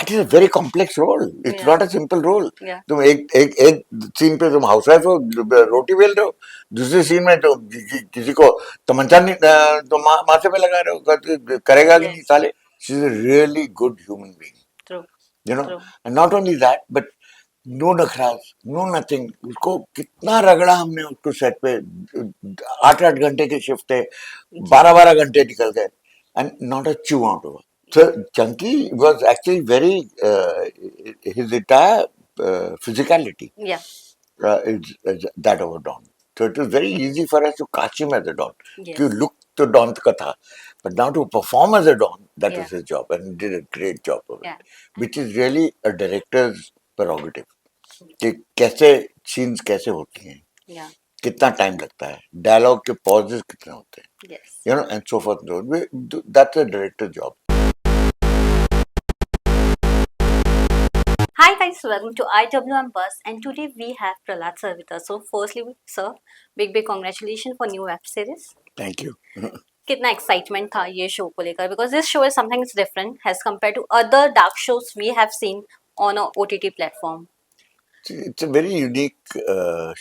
that is a very complex role. It's Yeah. not a simple role. Yeah. तुम एक scene पे तुम housewife हो, रोटी बेल रहे हो, दूसरे सीन में तो किसी को तमंचा नहीं, तो माथे पे लगा रहे हो, करेगा कि नहीं Yes. साले. She's a really good human being, True. True. And not only that, but no नखराज, नो नथिंग. उसको कितना रगड़ा हमने उसको सेट पे. 8-8 घंटे के शिफ्ट थे, 12-12 घंटे निकल गए, एंड नॉट अ चू out over. So Chunky was actually very his entire physicality Yeah. is that of a Don. So it was very easy for us to catch him as a Don. Yes. You look to Don ka tha, but now to perform as a Don, that Yeah. was his job, and he did a great job of it, Yeah. which is really a director's prerogative. कि कैसे scenes कैसे होती हैं, Yeah. कितना time लगता है, dialogue के pauses कितने होते हैं, Yes. you know, and so forth. That's a director's job. Hi guys, welcome to IWM Bus, and today we have Prahlad sir with us. So firstly, sir, big congratulations for new web series. Thank you. कितना excitement था ये show को लेकर, because this show is something different as compare to other dark shows we have seen on a OTT platform. It's a very unique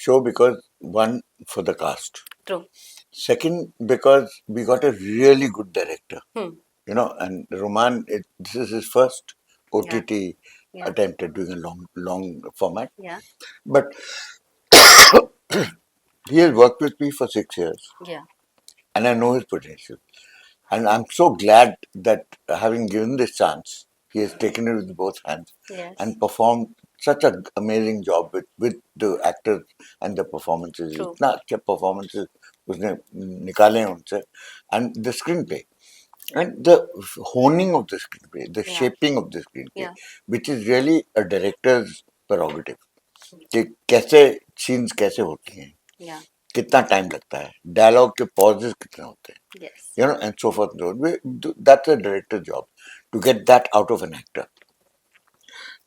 show because one, for the cast. True. Second, because we got a really good director. Hmm. You know, and Roman, this is his first OTT Yeah. attempt at doing a long format. Yeah. But he has worked with me for 6 years. Yeah. And I know his potential. And I'm so glad that having given this chance, he has taken it with both hands. Yes. And performed such an amazing job with the actors and the performances. True. इतना अच्छे performances उसने निकाले हैं उनसे. And the screenplay. And the honing of the screenplay, the shaping of the screenplay, which is really a director's prerogative. कि कैसे scenes कैसे होती हैं, कितना टाइम लगता है, डायलॉग के पॉजेस कितने होते हैं, Yes. you know, and so forth. That's a director's job to get that out of an actor.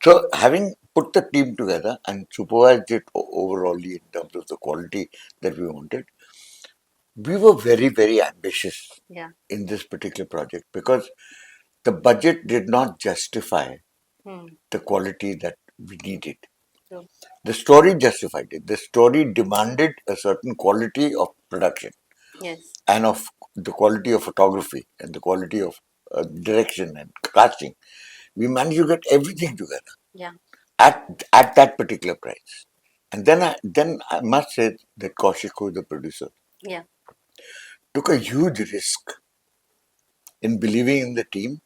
So having put the team together and supervised it overall in terms of the quality that we wanted, we were very ambitious in this particular project because the budget did not justify the quality that we needed. True. The story justified it. The story demanded a certain quality of production. Yes. And of the quality of photography and the quality of direction and casting. We managed to get everything together. Yeah. At that particular price. And then I must say that Kaushik, who is the producer, took a huge risk in believing in the team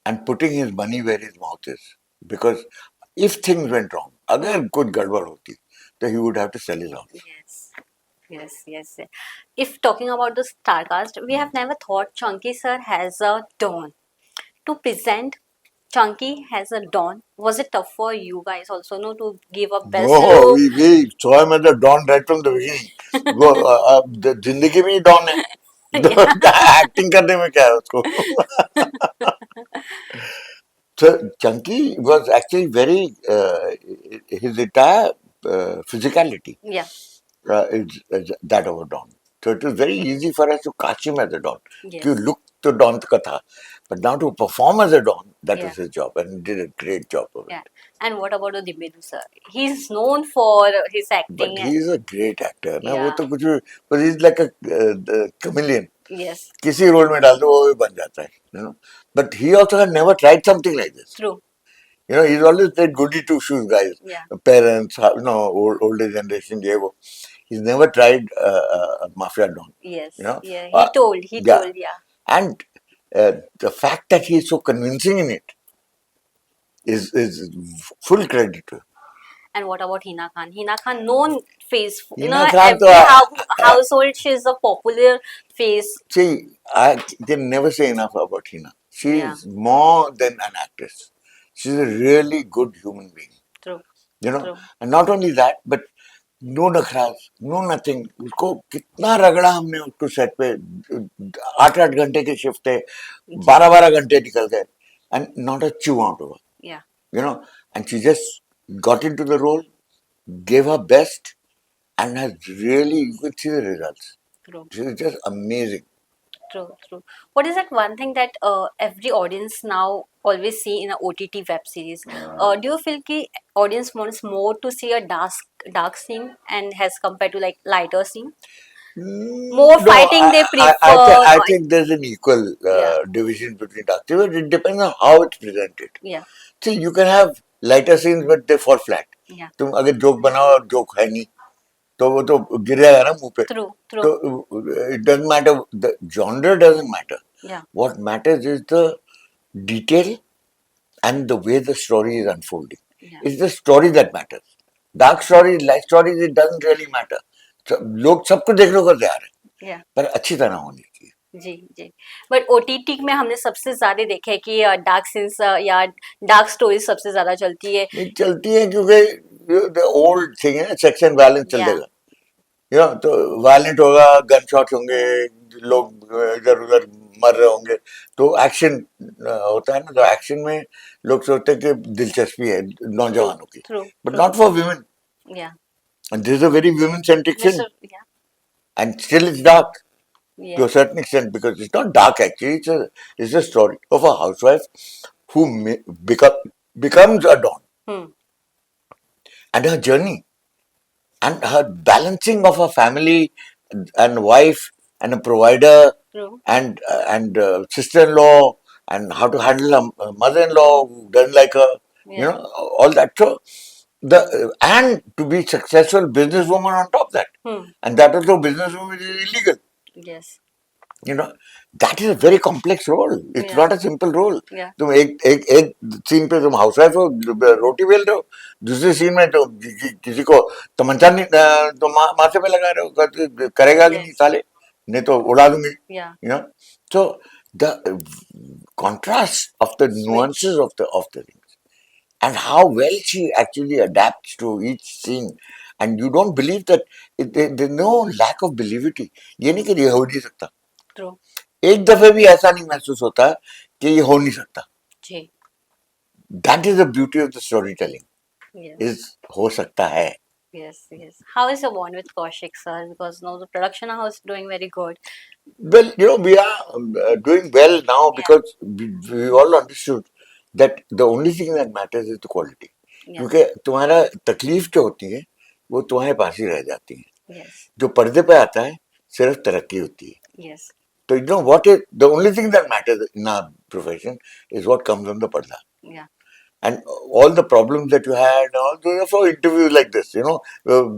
and putting his money where his mouth is. Because if things went wrong, agar kuch gadbad hoti, then he would have to sell his house. Yes. If talking about the Starcast, we have never thought Chunky sir has a Don. To present Chunky has a Don, was it tough for you guys also, no, to give a best No, look? we saw him as a Don right from the beginning. The जिंदगी में ही Don है. Acting करने में क्या है उसको? So Chunky was actually very his entire physicality is that of a Don. So it was very easy for us to catch him as a Don. Yes. You look to Don ka tha, but now to perform as a Don, that was his job, and he did a great job of it. And what about the Dibedu sir? He's known for his acting. But he's a great actor. ना वो Yeah. तो कुछ भी, but he's like a chameleon. Yes. किसी role में डाल दो वो भी बन जाता है, you know. But he also had never tried something like this. True. You know, he's always played goody two shoes guys. Yeah. Parents, you know, older generation, ये वो. He's never tried a mafia don. Yes. You know. Yeah. He told. Yeah. And the fact that he's so convincing in it is full credit to him. And what about Hina Khan? Hina Khan, known face. Hina Khan every household, she's a popular face. See, I can never say enough about Hina. She is more than an actress. She's a really good human being. True. You know, True. and not only that, but no नखराज, no nothing. उसको कितना रगड़ा हमने उसको set पे. 8-8 घंटे के shift थे, 12-12 घंटे निकल गए, and not a chew out of her. Yeah. You know, and she just got into the role, gave her best, and has really, you could see the results. True. She's just amazing. True, true. What is that one thing that every audience now always see in a OTT web series? Do you feel कि audience wants more to see a dark scene and as compared to like lighter scene? More No, fighting they prefer. I think there's an equal Yeah, division between active, but it depends on how it's presented. yeah, See, you can have lighter scenes, but they fall flat. yeah. तुम अगर joke बनाओ और joke है नहीं तो वो तो गिर जाएगा ना मुंह पे. True, तो true. it doesn't matter, the genre doesn't matter. Yeah, What matters is the detail and the way the story is unfolding. yeah, It's the story that matters. Dark stories, light stories, it doesn't really matter. So, लोग सब कुछ देखने को तैयार है yeah. पर अच्छी तरह होनी चाहिए. जी जी. बट ओटीटी में हमने सबसे ज्यादा देखा है कि डार्क सीन्स या डार्क स्टोरी सबसे ज्यादा चलती है. ये चलती है क्योंकि ओल्ड थिंग है, सेक्स एंड वायलेंस या, चलेगा. तो वायलेंट होगा, गन शॉट होंगे, लोग इधर उधर मर रहे होंगे, तो एक्शन होता है ना. तो एक्शन में लोग सोचते हैं कि दिलचस्पी है नौजवानों की, true, but not for women. Yeah, and this is a very women centric film, mister, yeah, and still it's dark yeah, to a certain extent because it's not dark actually. It's a story of a housewife who becomes a dawn, hmm, and her journey and her balancing of a family and wife and a provider true, and sister-in-law and how to handle a mother-in-law who doesn't like her, या, all that. So the and to be successful businesswoman on top of that, and that also businesswoman is illegal. Yes, You know, that is a very complex role. It's या, not a simple role. या, तुम एक scene पे तुम housewife हो, रोटी bell रहे हो, दूसरे सीन में तो किसी को तमंचा नहीं तो माथे पे लगा रहे हो, करेगा कि नहीं यस, साले, नहीं तो उड़ा दूंगी. या, You know, so the contrast of the switch, nuances of the things and how well she actually adapts to each scene, and you don't believe that there's no lack of believability. ये नहीं कि ये हो नहीं सकता. True, एक दफे भी ऐसा नहीं महसूस होता कि ये हो नहीं सकता. जी, that is the beauty of the storytelling yes, इज हो सकता है. yes, yes. How is your bond with Kaushik sir? Because now the production house is doing very good. Well, we are doing well now Yeah, because we all understood that the only thing that matters is the quality. yeah, क्योंकि तुम्हारा तकलीफ जो होती है वो तुम्हारे पास ही रह जाती है. yes, जो पर्दे पे आता है सिर्फ तरक्की होती है. yes, तो what is the only thing that matters in our profession is what comes on the parda. yeah, And all the problems that you had, all those are for interviews like this,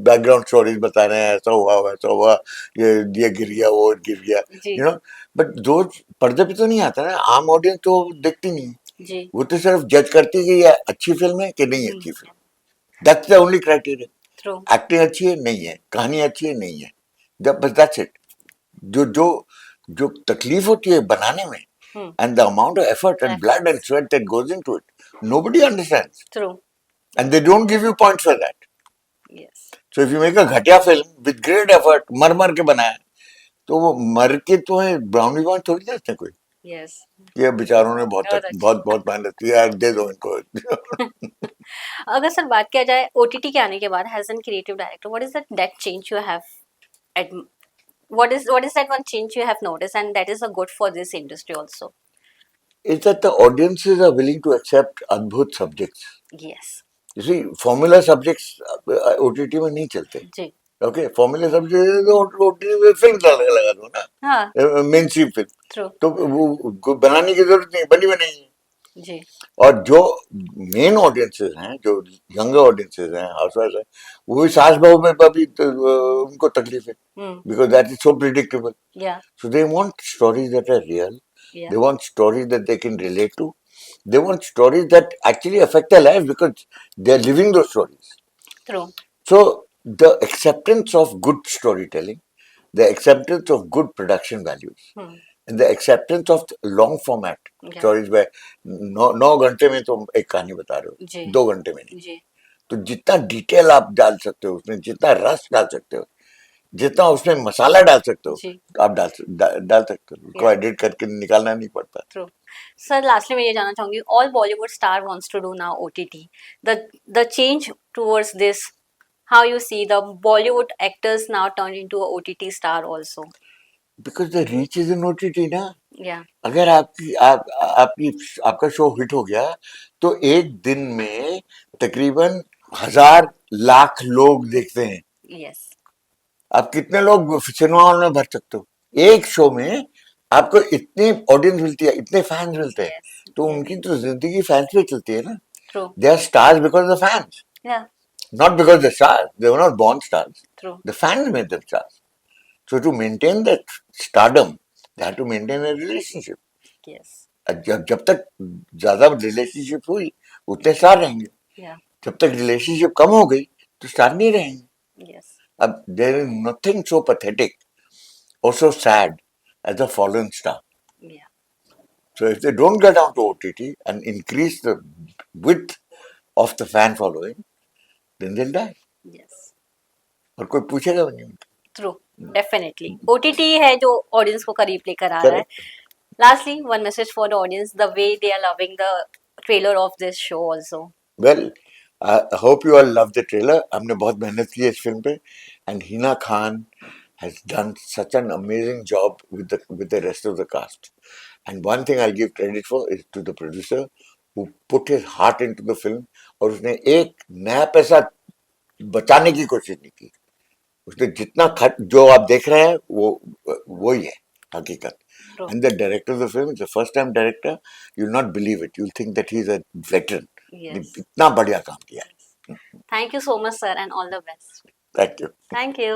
background stories बता रहे हैं, ऐसा हुआ वैसा हुआ, ये गिर गया वो गिर गया, जी, but those पर्दे पे तो नहीं आता ना. आम ऑडियंस तो देखती नहीं, जी, वो तो सिर्फ जज करती है कि ये अच्छी फिल्म है कि नहीं अच्छी film. That's the only criteria. True, acting अच्छी है नहीं है, कहानी अच्छी है नहीं है, बस दैट्स इट. जो जो जो तकलीफ होती है बनाने में, and the amount of effort and blood and sweat that goes into it, nobody understands, true, and they don't give you points for that. Yes, So if you make a घटिया film with great effort, मर के बनाया, तो वो मर के तुम्हें brownie point थोड़ी देते हैं कोई. यस, ये बेचारों ने बहुत बहुत अच्छा. बहुत बहुत मेहनत की यार, दे दो इनको. अगर सर बात किया जाए ओटीटी के आने के बाद as an creative director what is that change you have what is that one change you have noticed and that is a good for this industry also? It's that the audiences are willing to accept अद्भुत subjects. Yes, You see, formula subjects OTT में नहीं चलते. जी, okay, formula subject तो OTT में film लगा दो ना, हाँ, मेन स्ट्रीम फिल्म, ट्रू, तो वो बनाने की जरूरत नहीं, बनी बनाई है. जी, और जो मेन ऑडियंसेस हैं, जो यंगर ऑडियंसेस हैं, हाउसवाइफ हैं, वो भी सास बहू में भी उनको तकलीफ है, because that is so predictable. या, So they want stories that are real. या, They want stories that they can relate to. They want stories that actually affect their lives because they are living those stories. True, So the acceptance of good storytelling, the acceptance of good production values, and the acceptance of long format या, stories where 9 घंटे में तुम एक कहानी बता रहे हो, जी, 2 घंटे में नहीं. जी, तो जितना डिटेल आप डाल सकते हो उसमें, जितना रस डाल सकते हो, जितना उसमें मसाला डाल सकते हो, जी, आप डाल सकते हो. उसको Yeah. एडिट करके निकालना नहीं पड़ता. ट्रू. सर लास्टली मैं ये जानना चाहूंगी all Bollywood star wants to do now OTT the change towards this how you see the Bollywood actors now turn into a OTT star also? Because the reach is in OTT ना. Yeah. अगर आपका show hit हो गया तो एक दिन में तकरीबन 1,000 लाख लोग देखते हैं. Yes. आप कितने लोग सिनेमा हॉल में भर सकते हो एक शो में? आपको इतनी ऑडियंस मिलती है, इतने फैंस मिलते हैं. Yes. तो Yes. उनकी तो जिंदगी फैंस पे चलती है ना. True. They are stars because the fans, Yeah. not because the stars. They were not born stars. True. The fans made them stars. So to maintain that stardom, they had to maintain a relationship. Yes. जब तक ज्यादा relationship हुई उतने star रहेंगे. Yeah. जब तक relationship कम हो गई तो स्टार नहीं रहेंगे. Yes. अब there is nothing so pathetic or so sad as a fallen star. Yeah. So if they don't get onto OTT and increase the width of the fan following, then they'll die. Yes. और कोई पूछेगा भी नहीं. True. Definitely. OTT है जो audience को करीब लेकर आ रहा है. Correct. Lastly, one message for the audience: the way they are loving the trailer of this show also. Well, I hope you all love the trailer. हमने बहुत मेहनत की है इस फिल्म पे, and Hina Khan has done such an amazing job with the rest of the cast. And one thing I'll give credit for is to the producer who put his heart into the film. और उसने एक नया पैसा बचाने की कोशिश नहीं की. उसने जितना खर्च जो आप देख रहे हैं वो ही है हकीकत. True. And the director of the film is a first time director. You'll not believe it. You'll think that he's a veteran. Yes. इतना बढ़िया काम किया है. Thank you so much, sir, and all the best. Thank you. Thank you.